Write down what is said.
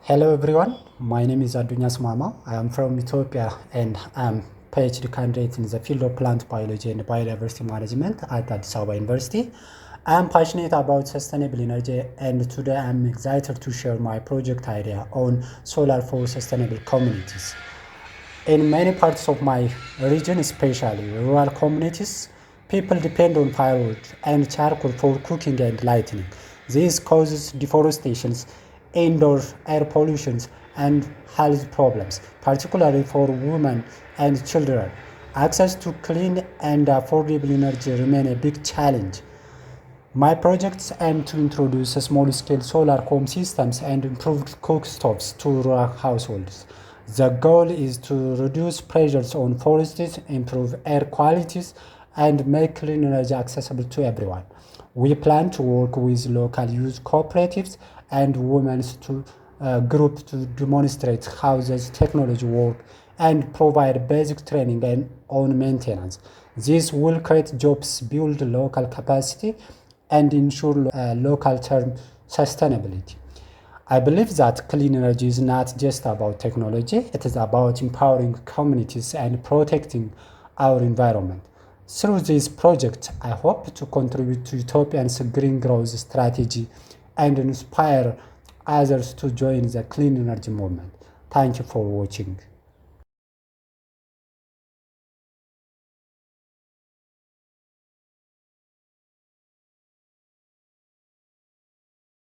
Hello everyone, my name is Adunyas Mama. I am from Ethiopia and I'm PhD candidate in the field of plant biology and biodiversity management at Addis Ababa University. I am passionate about sustainable energy and today I'm excited to share my project idea on solar for sustainable communities. In many parts of my region, especially rural communities, people depend on firewood and charcoal for cooking and lighting. This causes deforestation, indoor air pollution, and health problems, particularly for women and children. Access to clean and affordable energy remain a big challenge. My projects aim to introduce small-scale solar home systems and improved cooktops to rural households. The goal is to reduce pressures on forests, improve air qualities, and make clean energy accessible to everyone. We plan to work with local youth cooperatives and women's groups to demonstrate how this technology works and provide basic training and on maintenance. This will create jobs, build local capacity, and ensure local-term sustainability. I believe that clean energy is not just about technology, it is about empowering communities and protecting our environment. Through this project, I hope to contribute to Ethiopia's green growth strategy and inspire others to join the clean energy movement. Thank you for watching.